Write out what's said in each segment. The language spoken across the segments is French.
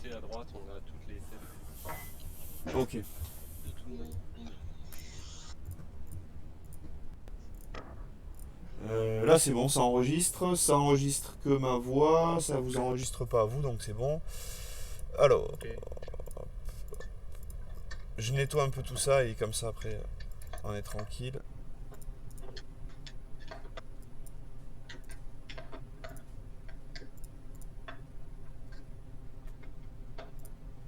côté à droite, on a toutes les thèmes Ok. de tout le monde. Là c'est bon, ça enregistre que ma voix, ça vous enregistre pas à vous, donc c'est bon. Alors, Ok. je nettoie un peu tout ça et comme ça après on est tranquille.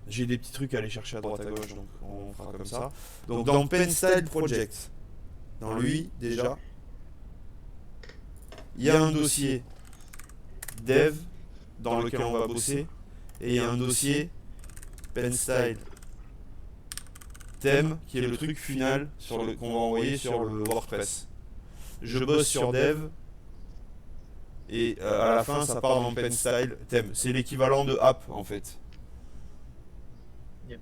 J'ai des petits trucs à aller chercher à droite à gauche, donc on fera comme ça. Donc dans PenStyle Project, dans lui déjà, il y a un dossier dev dans lequel on va bosser et il y a un dossier PenStyle thème qui est le truc final qu'on va envoyer sur le WordPress. Je bosse sur dev et à la fin ça part dans PenStyle thème. C'est l'équivalent de app en fait. Yep.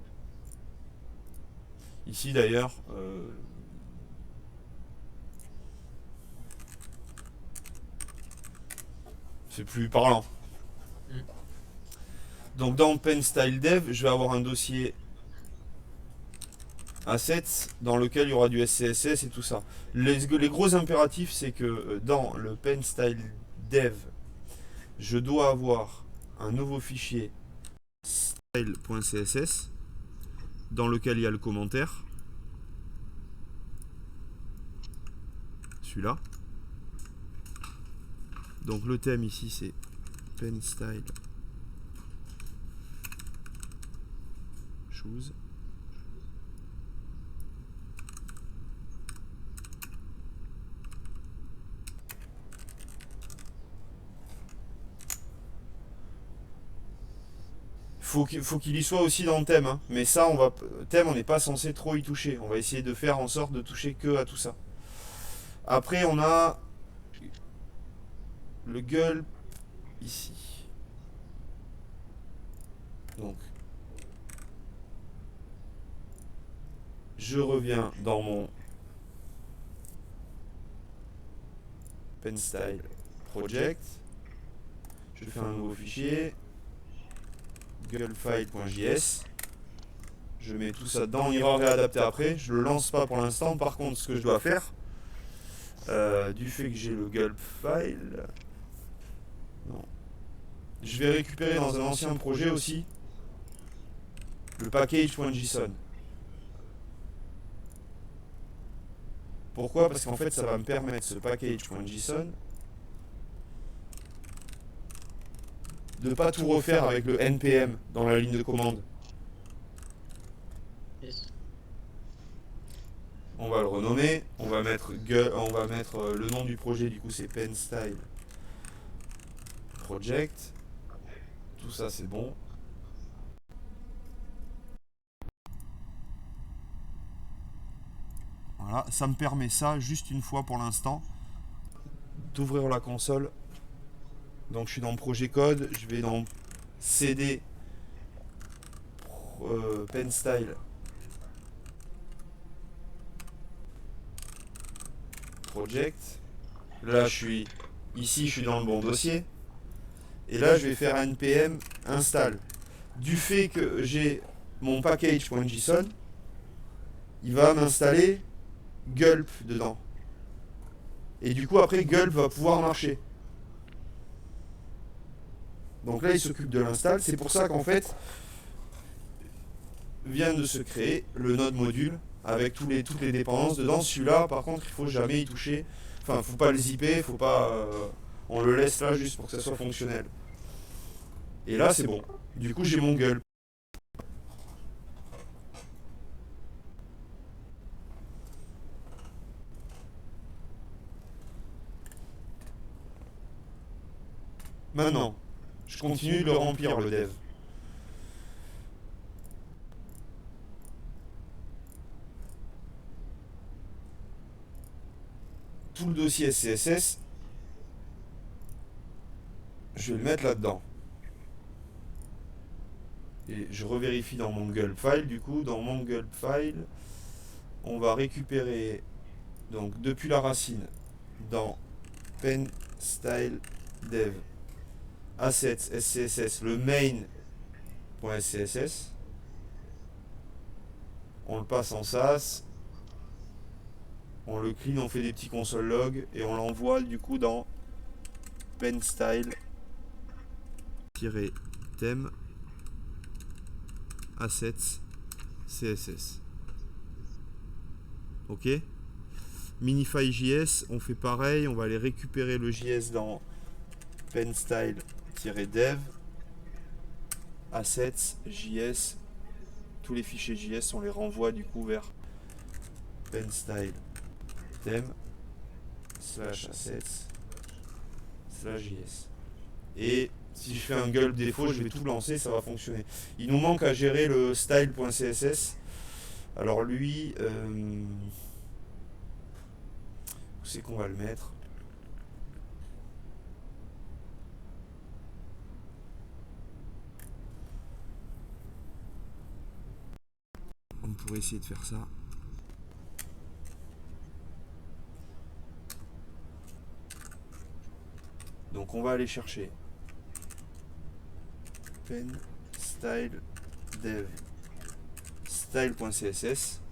Ici d'ailleurs, c'est plus parlant. Mm. Donc dans PenStyle Dev, je vais avoir un dossier assets dans lequel il y aura du SCSS et tout ça. Les gros impératifs, c'est que dans le PenStyle Dev, je dois avoir un nouveau fichier style.css dans lequel il y a le commentaire. Celui-là. Donc le thème ici c'est PenStyle Choose. Faut qu'il y soit aussi dans le thème, hein. Mais ça, thème, on n'est pas censé trop y toucher. On va essayer de faire en sorte de toucher que à tout ça. Après, on a le gulp ici. Donc, je reviens dans mon PenStyle Project. Je fais un nouveau fichier. Gulpfile.js. Je mets tout ça dedans, on ira réadapter après. Je le lance pas pour l'instant. Par contre, ce que je dois faire, du fait que j'ai le gulp file, non. Je vais récupérer dans un ancien projet aussi le package.json. Pourquoi? Parce qu'en fait, ça va me permettre ce package.json de ne pas tout refaire avec le npm dans la ligne de commande. Yes. On va le renommer, on va mettre le nom du projet, du coup c'est PenStyle Project. Tout ça c'est bon. Voilà, ça me permet ça juste une fois pour l'instant d'ouvrir la console. Donc je suis dans projet code, je vais dans CD PenStyle Project. Là je suis dans le bon dossier. Et là je vais faire npm install. Du fait que j'ai mon package.json, il va m'installer gulp dedans. Et du coup après gulp va pouvoir marcher. Donc là il s'occupe de l'install. C'est pour ça qu'en fait vient de se créer le node module avec toutes les dépendances dedans. Celui-là par contre il faut jamais y toucher. Enfin faut pas le zipper, faut pas. On le laisse là juste pour que ça soit fonctionnel. Et là c'est bon. Du coup j'ai mon gulp. Maintenant, je continue de le remplir le dev. Tout le dossier CSS, je vais le mettre là-dedans. Et je revérifie dans mon gulp file. Du coup, dans mon gulp file, on va récupérer donc depuis la racine dans pen style dev assets SCSS le main.js .scss. On le passe en SAS. On le clean, on fait des petits console log et on l'envoie du coup dans penstyle-theme assets CSS. Ok. Minify.js, on fait pareil, on va aller récupérer le JS dans penstyle-dev assets JS. Tous les fichiers JS, on les renvoie du coup vers penstyle theme /assets /js. Et si je fais un gulp défaut, je vais tout lancer, ça va fonctionner. Il nous manque à gérer le style.css. Alors lui, où c'est qu'on va le mettre? On pourrait essayer de faire ça. Donc on va aller chercher pen style dev style.css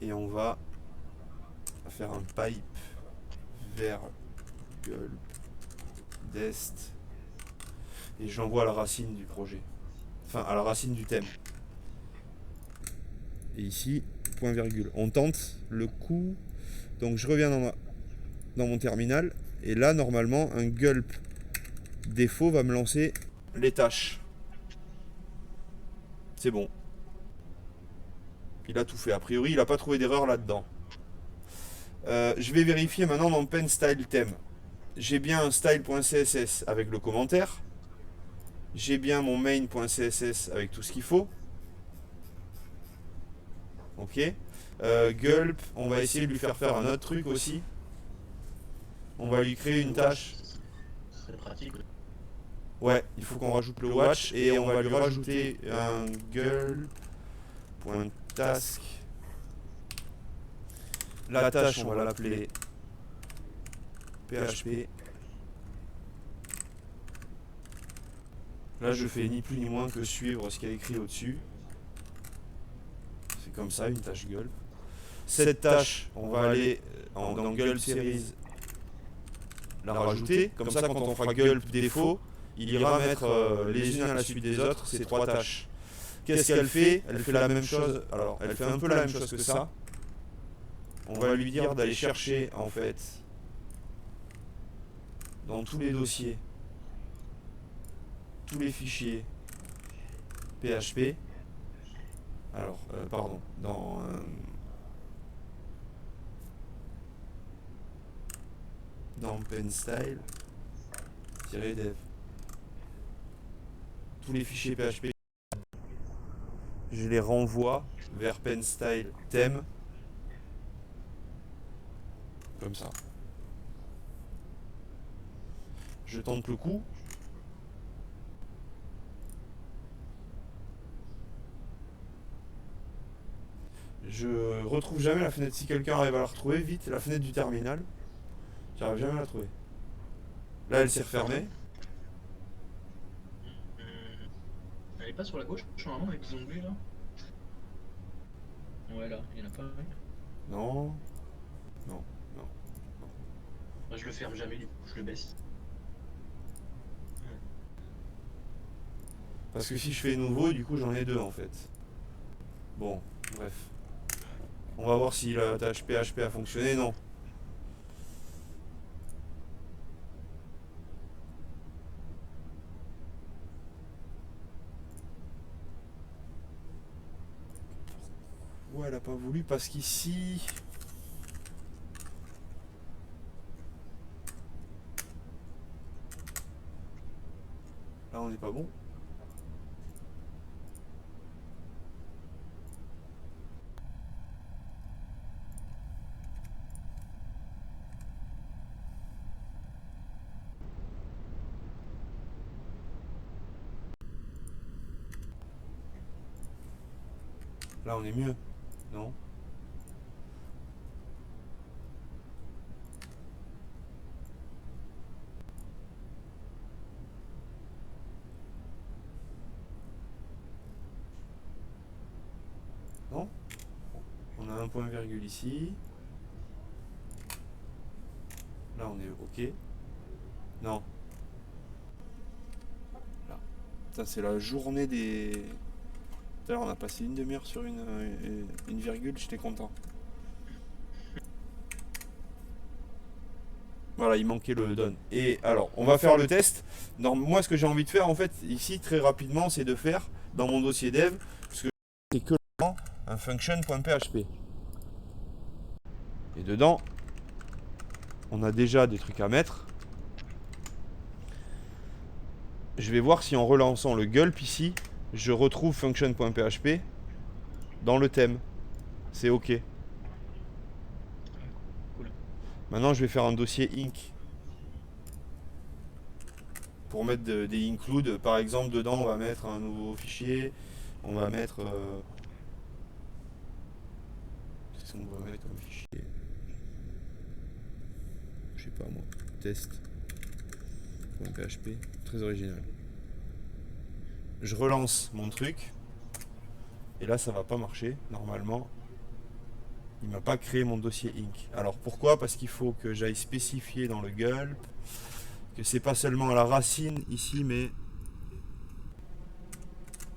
et on va faire un pipe vers gulp dest et j'envoie à la racine du projet, enfin à la racine du thème. Et ici, point virgule. On tente le coup. Donc je reviens dans mon terminal. Et là, normalement, un gulp défaut va me lancer les tâches. C'est bon. Il a tout fait. A priori, il n'a pas trouvé d'erreur là-dedans. Je vais vérifier maintenant dans pen style theme. J'ai bien un style.css avec le commentaire. J'ai bien mon main.css avec tout ce qu'il faut. Ok. Gulp, on va essayer de lui faire faire un autre truc aussi. On va lui créer une tâche. C'est pratique. Ouais, il faut qu'on rajoute le watch et on va lui rajouter un girl.task. La tâche, on va l'appeler PHP. Là, je fais ni plus ni moins que suivre ce qu'il y a écrit au-dessus. C'est comme ça, une tâche gulp. Cette tâche, on va aller dans gulp series la rajouter. Comme ça, quand on fera gulp défaut, il ira mettre les unes à la suite des autres ces trois tâches. Qu'est-ce qu'elle fait? Elle fait la même chose. Alors, elle fait un peu la même chose que ça. On va lui dire d'aller chercher, en fait, dans tous les dossiers, tous les fichiers PHP. Alors, pardon, dans penstyle-dev. Tous les fichiers PHP, je les renvoie vers penstyle theme. Comme ça. Je tente le coup. Je retrouve jamais la fenêtre. Si quelqu'un arrive à la retrouver, vite, la fenêtre du terminal. J'arrive jamais à la trouver. Là, elle s'est refermée. Elle est pas sur la gauche, normalement, avec les onglets là? Ouais, là, il y en a pas. Ouais. Non. Non. Non. Moi, je le ferme jamais, du coup, je le baisse. Parce que si je fais nouveau, du coup, j'en ai deux en fait. Bon, bref. On va voir si la tâche PHP a fonctionné. Non. Ouais, elle a pas voulu parce qu'ici. Là, on n'est pas bon. Là, on est mieux. Non. point virgule ici. Là on est ok. Non. Là. Ça c'est la journée des... Tout à l'heure on a passé une demi-heure sur une virgule, j'étais content. Voilà, il manquait le done. Et alors, on va faire le test. Moi, ce que j'ai envie de faire, en fait, ici, très rapidement, c'est de faire, dans mon dossier dev, parce que c'est que un function.php. Et dedans, on a déjà des trucs à mettre. Je vais voir si en relançant le gulp ici, je retrouve function.php dans le thème. C'est OK. Cool. Maintenant, je vais faire un dossier inc. Pour mettre des includes. Par exemple, dedans, on va mettre un nouveau fichier. On va mettre... qu'est-ce qu'on va mettre comme fichier? Je sais pas moi. Test.php. Très original. Je relance mon truc. Et là, ça va pas marcher. Normalement, il m'a pas créé mon dossier inc. Alors pourquoi? Parce qu'il faut que j'aille spécifier dans le gulp que c'est pas seulement à la racine ici, mais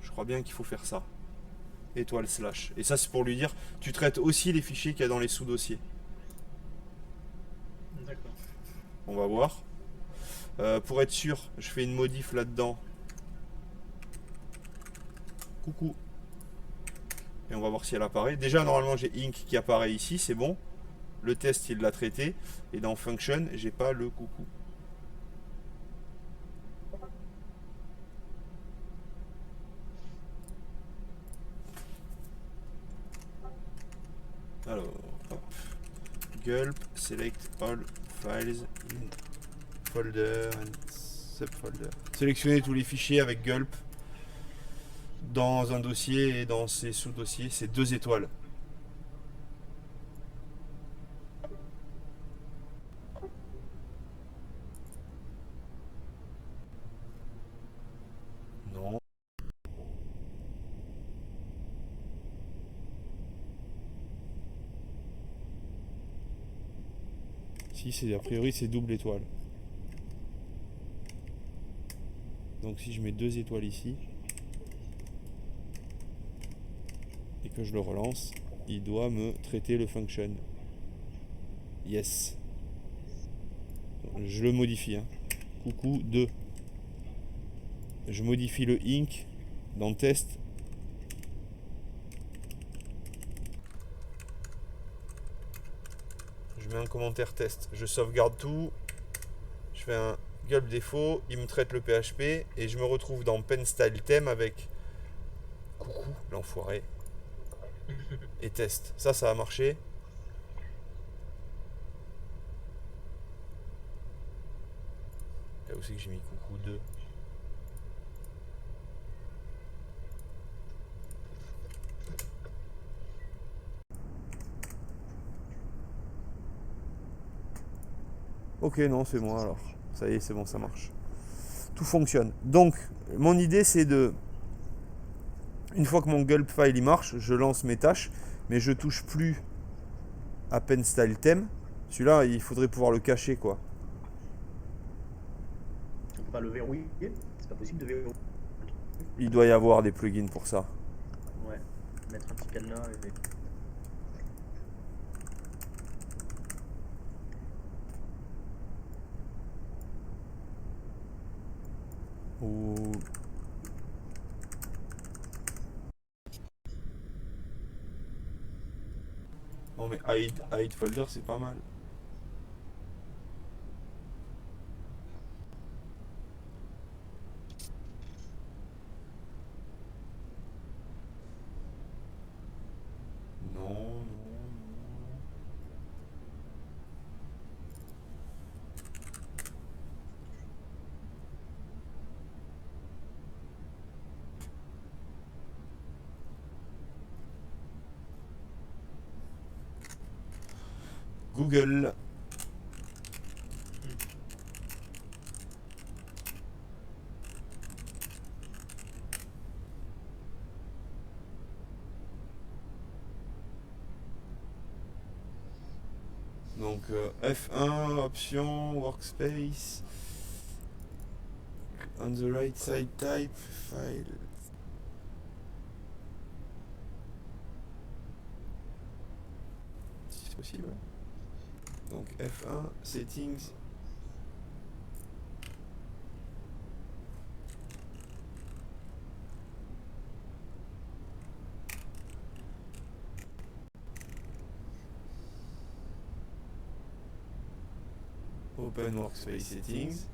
je crois bien qu'il faut faire ça. Étoile slash. Et ça, c'est pour lui dire, tu traites aussi les fichiers qu'il y a dans les sous-dossiers. D'accord. On va voir. Pour être sûr, je fais une modif là-dedans. Coucou. Et on va voir si elle apparaît. Déjà, normalement, j'ai inc qui apparaît ici, c'est bon. Le test, il l'a traité. Et dans function, j'ai pas le coucou. Alors, hop. Gulp, select all files in folder and subfolder. Sélectionner tous les fichiers avec gulp dans un dossier et dans ses sous-dossiers, c'est 2 étoiles. Non. Si, c'est a priori c'est double étoile. Donc si je mets 2 étoiles ici et que je le relance, il doit me traiter le function. Yes. Je le modifie. Hein. Coucou 2. Je modifie le inc dans test. Je mets un commentaire test. Je sauvegarde tout. Je fais un gulp défaut. Il me traite le PHP et je me retrouve dans pen style theme avec coucou l'enfoiré et test. Ça a marché. Là où c'est que j'ai mis coucou 2. Ok, non, c'est moi alors. Ça y est, c'est bon, ça marche. Tout fonctionne. Donc, mon idée, c'est de... Une fois que mon gulp file il marche, je lance mes tâches, mais je touche plus à pen style theme. Celui-là, il faudrait pouvoir le cacher, quoi. On peut pas le verrouiller. C'est pas possible de verrouiller. Il doit y avoir des plugins pour ça. Ouais. Mettre un petit cadenas et... Ou... Non mais hide folder c'est pas mal. Non, non, non. Google. Donc F1, option, workspace, on the right side type, file. Si c'est possible. Donc F1, settings. Open Workspace Settings,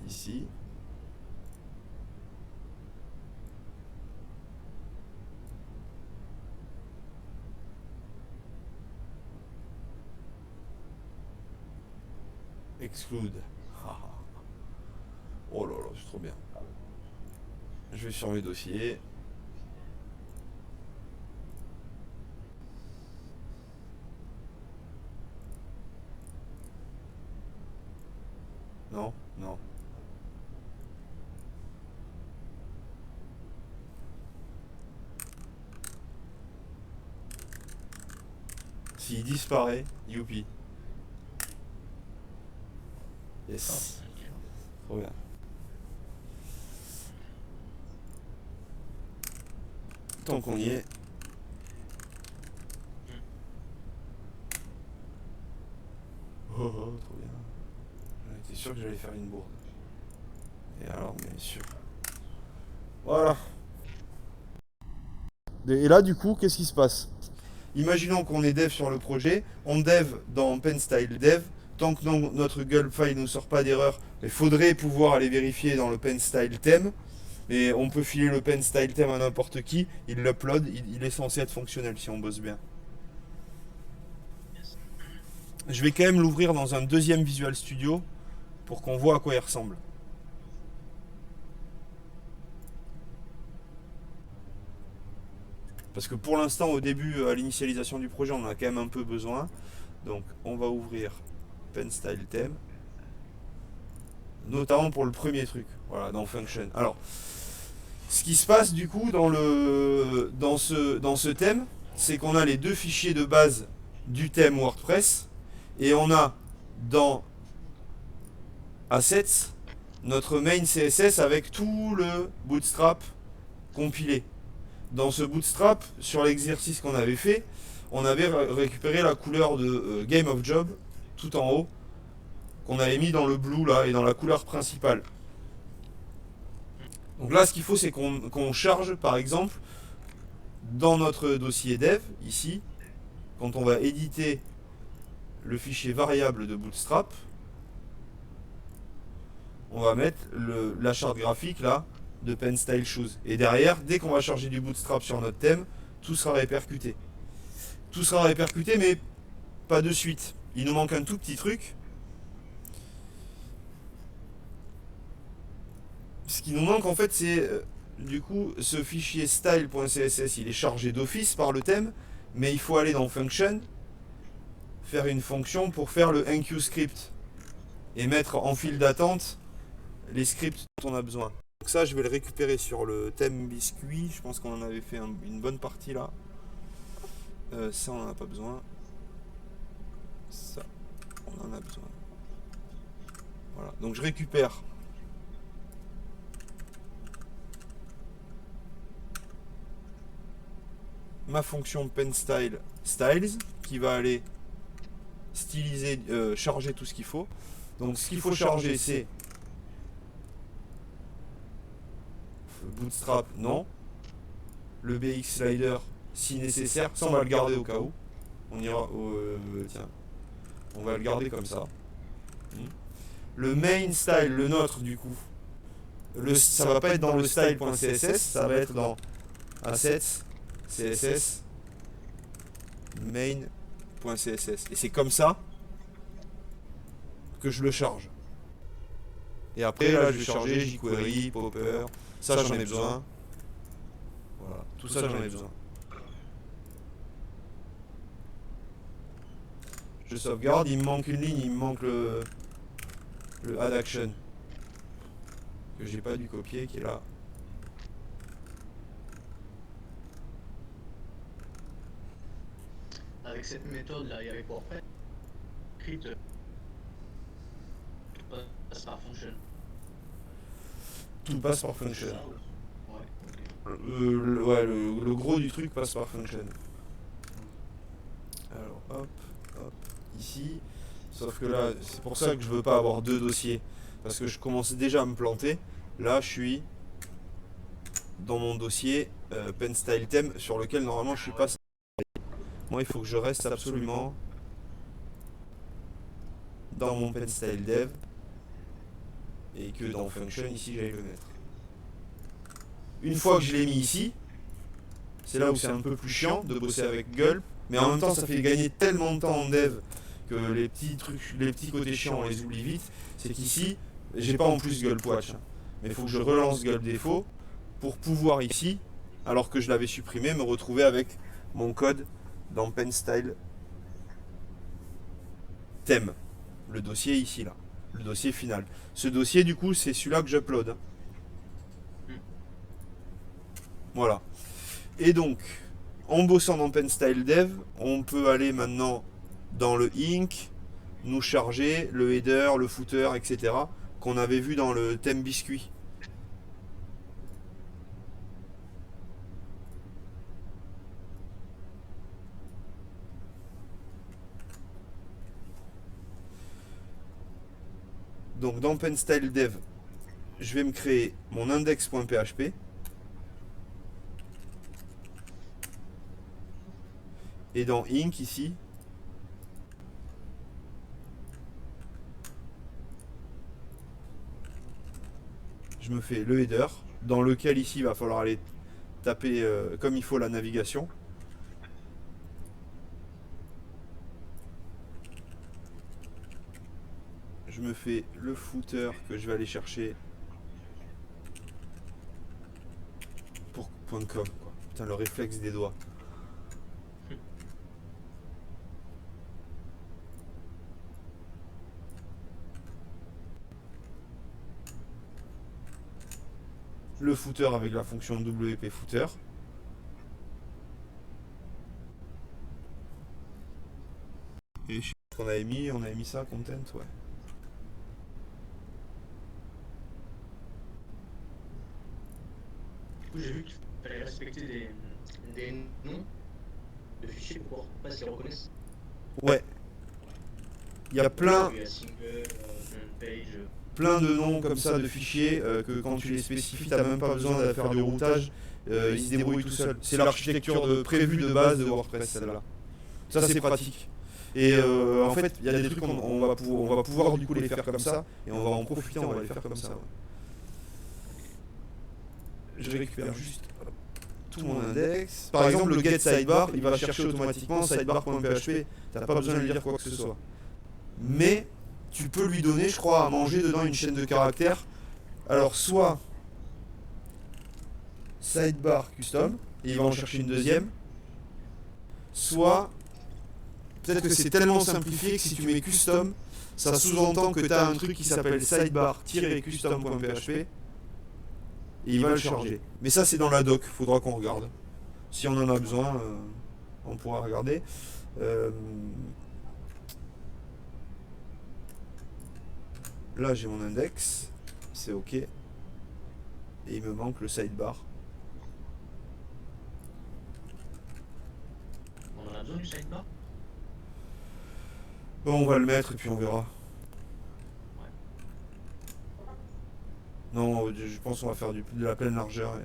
ici. Exclude. Oh là là, c'est trop bien. Je vais sur mes dossiers. Non, non. S'il disparaît, youpi. Yes. Trop bien. Tant qu'on y est. Oh, oh, trop bien. J'étais sûr que j'allais faire une bourde. Et alors, bien sûr. Voilà. Et là, du coup, qu'est-ce qui se passe? Imaginons qu'on est dev sur le projet, on dev dans PenStyle Dev. Tant que notre gulp file ne sort pas d'erreur, il faudrait pouvoir aller vérifier dans le PenStyle theme. Et on peut filer le PenStyle theme à n'importe qui, il l'upload, il est censé être fonctionnel si on bosse bien. Je vais quand même l'ouvrir dans un deuxième Visual Studio pour qu'on voit à quoi il ressemble. Parce que pour l'instant, au début, à l'initialisation du projet, on en a quand même un peu besoin. Donc on va ouvrir PenStyle theme. Notamment pour le premier truc, voilà, dans Function. Alors, ce qui se passe du coup dans ce thème, c'est qu'on a les deux fichiers de base du thème WordPress et on a dans Assets notre main CSS avec tout le bootstrap compilé. Dans ce bootstrap, sur l'exercice qu'on avait fait, on avait récupéré la couleur de Game of Job tout en haut qu'on avait mis dans le blue là et dans la couleur principale. Donc là, ce qu'il faut, c'est qu'on charge, par exemple, dans notre dossier dev, ici, quand on va éditer le fichier variable de Bootstrap, on va mettre la charte graphique là de PenStyle Shoes. Et derrière, dès qu'on va charger du Bootstrap sur notre thème, tout sera répercuté. Tout sera répercuté, mais pas de suite. Il nous manque un tout petit truc. Ce qui nous manque en fait, c'est du coup ce fichier style.css, il est chargé d'office par le thème, mais il faut aller dans Function, faire une fonction pour faire le enqueueScript et mettre en file d'attente les scripts dont on a besoin. Donc ça, je vais le récupérer sur le thème biscuit. Je pense qu'on en avait fait une bonne partie là. Ça, on n'en a pas besoin. Ça, on en a besoin. Voilà. Donc je récupère ma fonction PenStyle styles qui va aller styliser, charger tout ce qu'il faut. Donc ce qu'il faut charger, c'est Bootstrap, non. Le BX slider, si nécessaire. Ça, on va le garder au cas où. On ira tiens, on va le garder comme ça. Le main style, le nôtre du coup, ça va pas être dans le style.css, ça va être dans assets, css, main.css. Et c'est comme ça que je le charge. Et après, là, je vais charger jQuery, Popper. Ça, j'en ai besoin. Voilà, tout ça, j'en ai besoin. Je sauvegarde, il me manque une ligne, il me manque le add action. Que j'ai pas dû copier, qui est là. Avec cette méthode là et avec WordPress, script passe par function. Tout passe par function. Ça, ouais, ok. Ouais, le gros du truc passe par function. Alors hop, hop, ici. Sauf que là, c'est pour ça que je veux pas avoir deux dossiers. Parce que je commence déjà à me planter. Là, je suis dans mon dossier Pen Style Theme sur lequel normalement je suis pas. Moi, il faut que je reste absolument dans mon Pen Style Dev et que dans Function, ici, j'aille le mettre. Une fois que je l'ai mis ici, c'est là où c'est un peu plus chiant de bosser avec Gulp, mais en même temps, ça fait gagner tellement de temps en dev que les petits trucs, les petits côtés chiants, on les oublie vite. C'est qu'ici, j'ai pas en plus Gulp Watch, mais il faut que je relance Gulp Défaut pour pouvoir ici, alors que je l'avais supprimé, me retrouver avec mon code dans Pen Style Theme. Le dossier ici, là. Le dossier final. Ce dossier, du coup, c'est celui-là que j'upload. Voilà. Et donc, en bossant dans Pen Style Dev, on peut aller maintenant dans le Ink, nous charger le header, le footer, etc. qu'on avait vu dans le thème biscuit. Donc dans Pen Style Dev, je vais me créer mon index.php. Et dans Ink ici, je me fais le header, dans lequel ici il va falloir aller taper comme il faut la navigation. Je me fais le footer que je vais aller chercher pour .com quoi. Putain, le réflexe des doigts. Le footer avec la fonction WP footer. Et je sais pas ce qu'on avait mis ça, content, ouais. Du coup, j'ai vu qu'il fallait respecter des noms de fichiers pour pas qu'ils reconnaissent. Ouais. Il y a plein, Il y a single, page. plein de noms comme ça de fichiers que quand tu les spécifies, t'as même pas besoin de faire du routage. Ils se débrouillent tout seuls. C'est l'architecture prévue de base de WordPress, celle-là. Ça, c'est pratique. Et en fait, il y a des trucs on va pouvoir du coup les faire comme ça, et on va en profiter, on va les faire comme ça. Ouais. Je récupère juste tout mon index. Par exemple, le get sidebar, il va chercher automatiquement sidebar.php. T'as pas besoin de lui dire quoi que ce soit. Mais tu peux lui donner, je crois, à manger dedans une chaîne de caractères. Alors, soit sidebar custom, et il va en chercher une deuxième, soit peut-être que c'est tellement simplifié que si tu mets custom, ça sous-entend que tu as un truc qui s'appelle sidebar-custom.php et il va le charger. Mais ça, c'est dans la doc, faudra qu'on regarde. Si on en a besoin, on pourra regarder. Là, j'ai mon index, c'est OK. Et il me manque le sidebar. On en a besoin du sidebar. Bon, on va le mettre et puis on verra. Non, je pense qu'on va faire de la pleine largeur et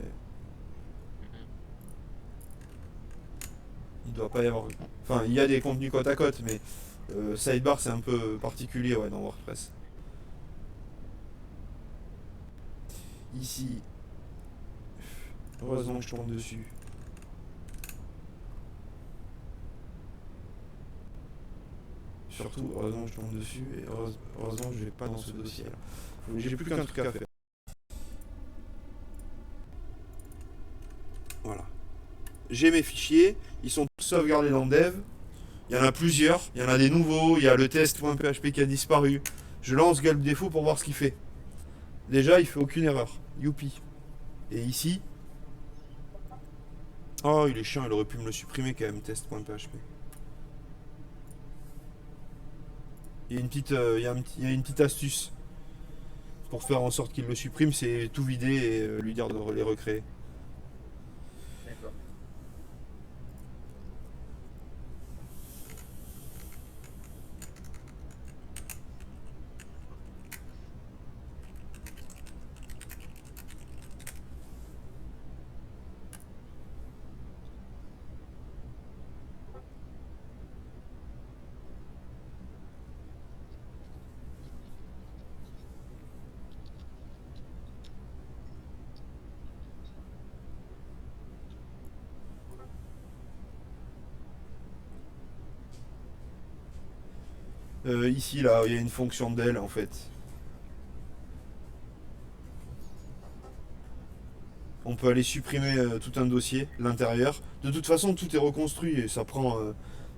il doit pas y avoir. Enfin, il y a des contenus côte à côte, mais sidebar c'est un peu particulier ouais, dans WordPress. Ici, heureusement que je tourne dessus. Surtout, heureusement que je tourne dessus et heureusement que je vais pas dans ce dossier là. J'ai plus qu'un truc à faire. Voilà. J'ai mes fichiers, ils sont tous sauvegardés dans Dev. Il y en a plusieurs, il y en a des nouveaux, il y a le test.php qui a disparu. Je lance Gulp Défaut pour voir ce qu'il fait. Déjà, il fait aucune erreur. Youpi. Et ici. Oh, il est chiant, il aurait pu me le supprimer quand même, test.php. Il y a une petite, il y a une petite astuce pour faire en sorte qu'il le supprime, c'est tout vider et lui dire de les recréer. D'accord. Ici, là, il y a une fonction del en fait. On peut aller supprimer tout un dossier, l'intérieur. De toute façon, tout est reconstruit et ça prend,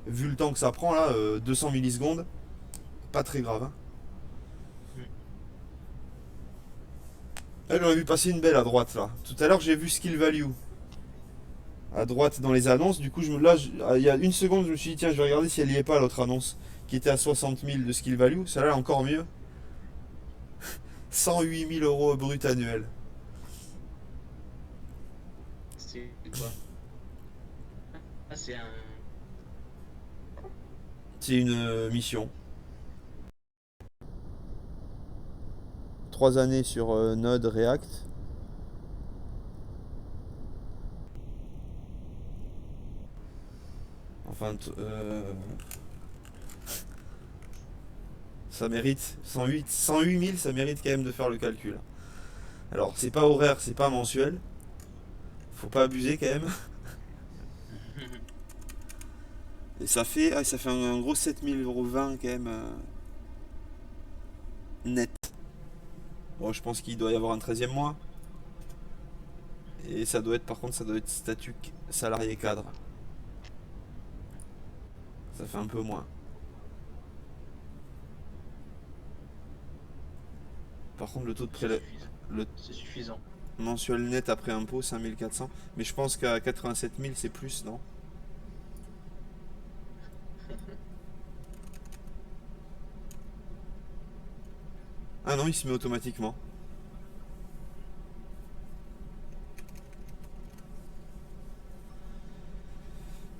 vu le temps que ça prend là, 200 millisecondes, pas très grave. Hein. Hmm. Là, j'en ai vu passer une belle à droite là. Tout à l'heure, j'ai vu skill value à droite dans les annonces. Du coup, il y a une seconde, je me suis dit, tiens, je vais regarder si elle y est pas l'autre annonce qui était à 60 000 de skill value. Celle-là, encore mieux. 108 000 euros brut annuel. C'est quoi? Ah, c'est un. C'est une mission. 3 années sur Node React. Enfin, ça mérite 108 000, ça mérite quand même de faire le calcul. Alors, c'est pas horaire, c'est pas mensuel. Faut pas abuser quand même. Et ça fait un gros 7 000,20 € quand même net. Bon, je pense qu'il doit y avoir un 13e mois. Et ça doit être, par contre, ça doit être statut salarié cadre. Ça fait un peu moins. Par contre, le taux de C'est prélèvement, suffisant. le C'est suffisant. mensuel net après impôt, 5 400. Mais je pense qu'à 87 000, c'est plus, non? Ah non, il se met automatiquement.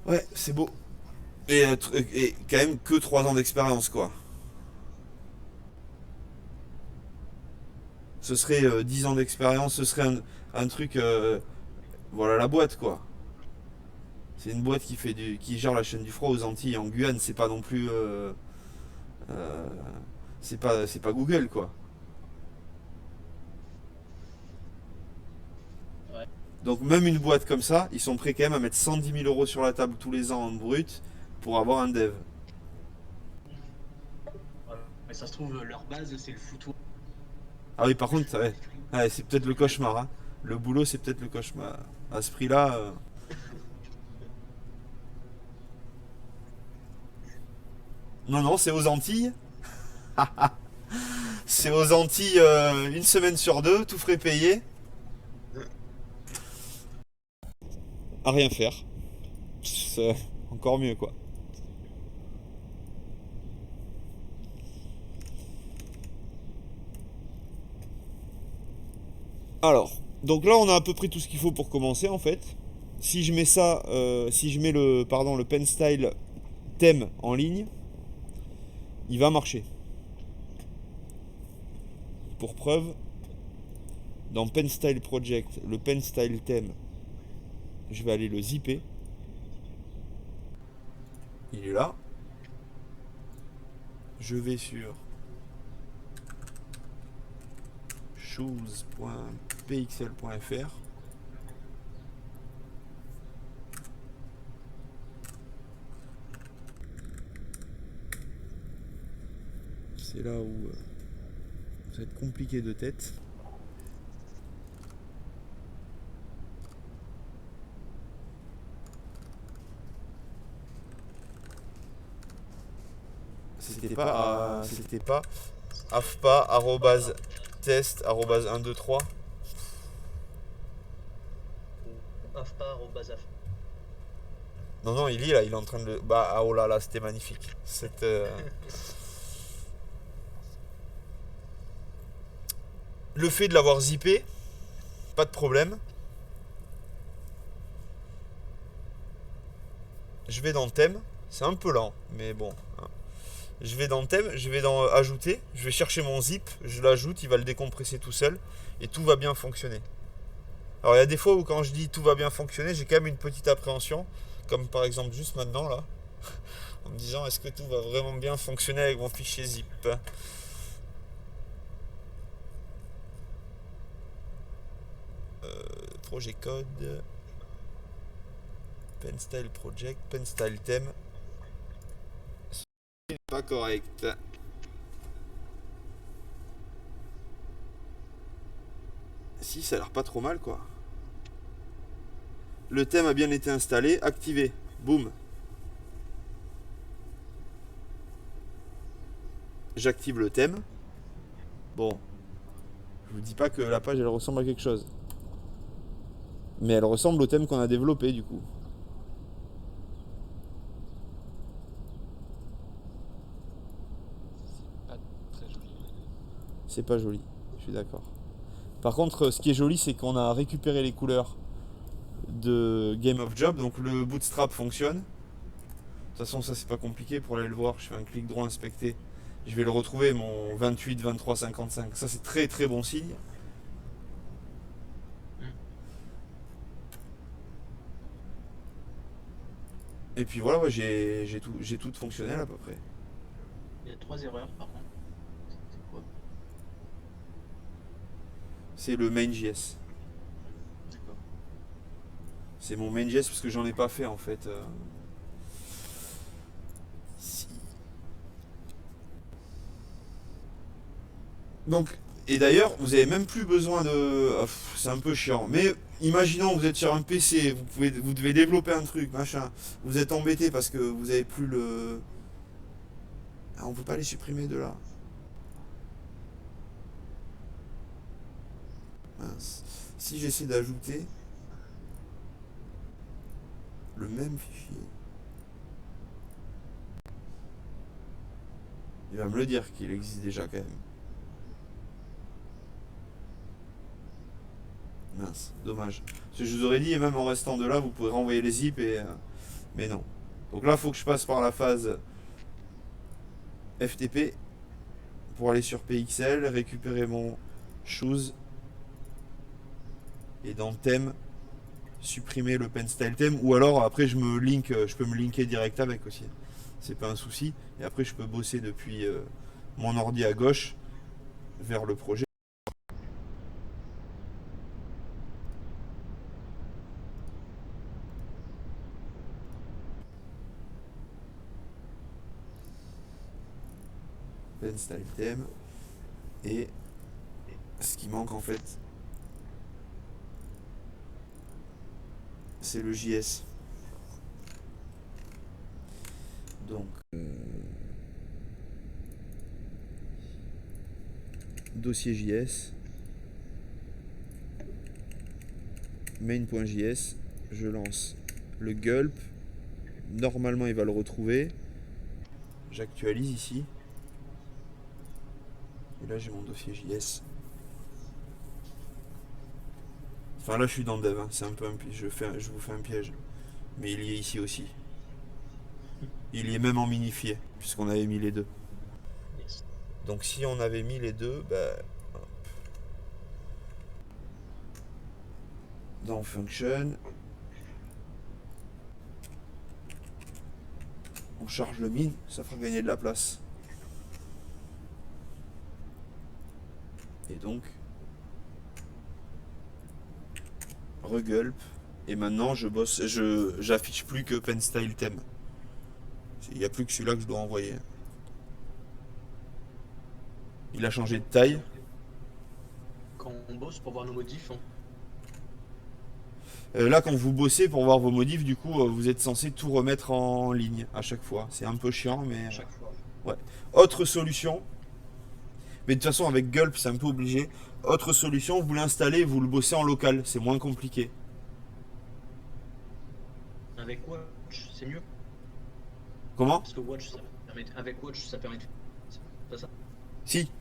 Ouais, c'est beau. Et quand même que 3 ans d'expérience, quoi. Ce serait 10 ans d'expérience, ce serait un truc. Voilà la boîte, quoi. C'est une boîte qui gère la chaîne du froid aux Antilles, en Guyane. C'est pas non plus. Euh, c'est pas Google, quoi. Ouais. Donc même une boîte comme ça, ils sont prêts quand même à mettre 110 000 euros sur la table tous les ans en brut pour avoir un dev. Voilà. Mais ça se trouve, leur base, c'est le foutoir. Ah oui, par contre, ouais, ouais, c'est peut-être le cauchemar. Hein. Le boulot, c'est peut-être le cauchemar. À ce prix-là. Non, non, c'est aux Antilles. C'est aux Antilles une semaine sur deux, tout frais payé. À rien faire. C'est encore mieux, quoi. Alors, donc là, on a à peu près tout ce qu'il faut pour commencer, en fait. Si je mets ça, si je mets le pen style thème en ligne, il va marcher. Pour preuve, dans pen style project, le pen style thème, je vais aller le zipper. Il est là. Je vais sur shoes.pxl.fr. C'est là où ça va être compliqué de tête. C'était pas afpa test 1 2 3. Afpar au bazaf. Non, non, il est là, il est en train de le. Bah, ah, oh là là, c'était magnifique. Cette. le fait de l'avoir zippé, pas de problème. Je vais dans thème, c'est un peu lent, mais bon. Je vais dans thème, je vais dans ajouter, je vais chercher mon zip, je l'ajoute, il va le décompresser tout seul et tout va bien fonctionner. Alors il y a des fois où quand je dis tout va bien fonctionner, j'ai quand même une petite appréhension, comme par exemple juste maintenant là, en me disant est-ce que tout va vraiment bien fonctionner avec mon fichier zip. Projet code, penstyle project, penstyle theme. Pas correct. Si, ça a l'air pas trop mal quoi. Le thème a bien été installé, activé. Boum. J'active le thème. Bon, je vous dis pas que la page elle ressemble à quelque chose. Mais elle ressemble au thème qu'on a développé du coup. Pas très joli. C'est pas joli, je suis d'accord. Par contre, ce qui est joli, c'est qu'on a récupéré les couleurs de Game of Job, donc le bootstrap fonctionne. De toute façon, ça c'est pas compliqué pour aller le voir. Je fais un clic droit inspecter. Je vais le retrouver, mon 28, 23, 55. Ça c'est très très bon signe. Et puis voilà, ouais, j'ai tout fonctionnel à peu près. Il y a 3 erreurs par contre. C'est quoi? C'est le main.js. D'accord. C'est mon main.js parce que j'en ai pas fait en fait. Si. Donc, et d'ailleurs, vous avez même plus besoin de. C'est un peu chiant. Mais imaginons vous êtes sur un PC, vous devez développer un truc, machin. Vous êtes embêté parce que vous avez plus le. Ah, on peut pas les supprimer de là. Mince. Si j'essaie d'ajouter le même fichier, il va me le dire qu'il existe déjà quand même. Mince, dommage. Parce que je vous aurais dit, et même en restant de là, vous pouvez renvoyer les zips et. Mais non. Donc là, il faut que je passe par la phase FTP pour aller sur PXL, récupérer mon shoes et dans thème, supprimer le pen style theme. Ou alors après, je peux me linker direct avec aussi. C'est pas un souci. Et après, je peux bosser depuis mon ordi à gauche vers le projet. Pen style theme. Et ce qui manque en fait, c'est le JS. Donc, dossier JS, main.js, je lance le gulp. Normalement, il va le retrouver. J'actualise ici. Et là, j'ai mon dossier JS. Enfin, là, je suis dans le dev. Hein. C'est un peu je vous fais un piège. Mais il y est ici aussi. Il y est même en minifié, puisqu'on avait mis les deux. Yes. Donc, si on avait mis les deux, bah, dans function, on charge le min, ça fera gagner de la place. Et donc, regulp. Et maintenant, j'affiche plus que pen style theme. Il n'y a plus que celui-là que je dois envoyer. Il a changé de taille. Quand on bosse pour voir nos modifs, Là, quand vous bossez pour voir vos modifs, du coup, vous êtes censé tout remettre en ligne à chaque fois. C'est un peu chiant, mais. à chaque fois. Ouais. Autre solution. Mais de toute façon, avec Gulp, c'est un peu obligé. Autre solution, vous l'installez, vous le bossez en local. C'est moins compliqué. Avec Watch, c'est mieux. Comment? Parce que Watch, ça permet avec Watch, ça permet de. C'est pas ça? Si.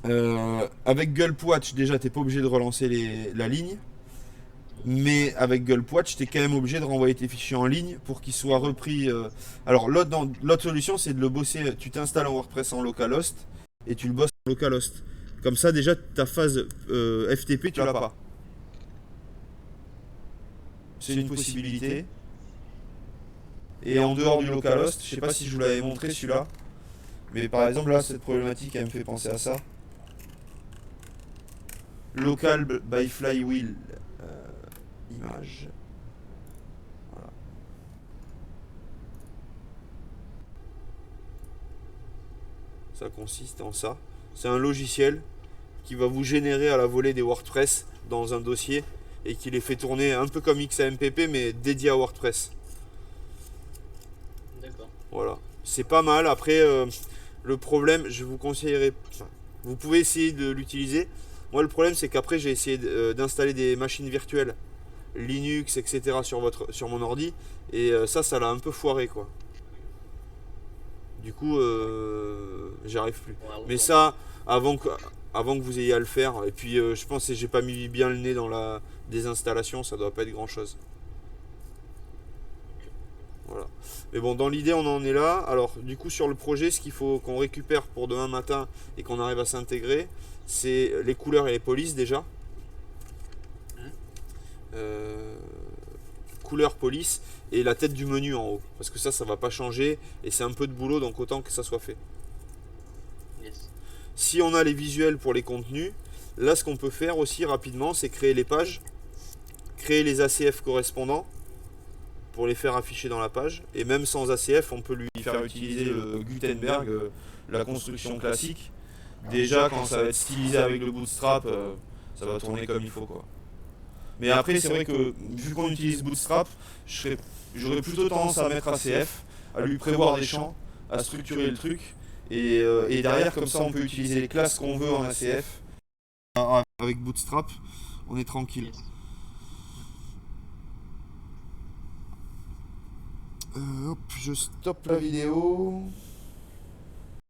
Avec Gulpwatch, déjà, t'es pas obligé de relancer la ligne. Mais avec Gulpwatch, t'es quand même obligé de renvoyer tes fichiers en ligne pour qu'ils soient repris. Alors, l'autre solution, c'est de le bosser. Tu t'installes en WordPress en localhost et tu le bosses en localhost. Comme ça, déjà, ta phase FTP, tu l'as pas. C'est une possibilité. Et en dehors du localhost, je sais pas si je vous l'avais montré celui-là. Mais par exemple, là, cette problématique, elle me fait penser à ça. Local by Flywheel. Image. Voilà. Ça consiste en ça. C'est un logiciel qui va vous générer à la volée des WordPress dans un dossier et qui les fait tourner un peu comme XAMPP mais dédié à WordPress. D'accord. Voilà. C'est pas mal. Après, le problème, je vous conseillerais. Enfin, vous pouvez essayer de l'utiliser. Moi, le problème, c'est qu'après, j'ai essayé d'installer des machines virtuelles, Linux, etc. sur mon ordi. Et ça l'a un peu foiré, quoi. Du coup, j'y arrive plus. Ouais, Mais ça, avant que vous ayez à le faire, et puis je pense que j'ai pas mis bien le nez dans la désinstallation, ça doit pas être grand chose. Voilà. Mais bon, dans l'idée, on en est là. Alors, du coup, sur le projet, ce qu'il faut qu'on récupère pour demain matin et qu'on arrive à s'intégrer, c'est les couleurs et les polices déjà. Euh, couleur, police et la tête du menu en haut. Parce que ça va pas changer et c'est un peu de boulot, donc autant que ça soit fait. yes. Si on a les visuels pour les contenus, là, ce qu'on peut faire aussi rapidement, c'est créer les pages, créer les ACF correspondants pour les faire afficher dans la page. Et même sans ACF, on peut lui faire utiliser le Gutenberg, la construction classique. Déjà, quand ça va être stylisé avec le Bootstrap, ça va tourner comme il faut, quoi. Mais après, c'est vrai que vu qu'on utilise Bootstrap, j'aurais plutôt tendance à mettre ACF, à lui prévoir des champs, à structurer le truc. Et derrière, comme ça, on peut utiliser les classes qu'on veut en ACF. Avec Bootstrap, on est tranquille. Yes. Hop, je stoppe la vidéo.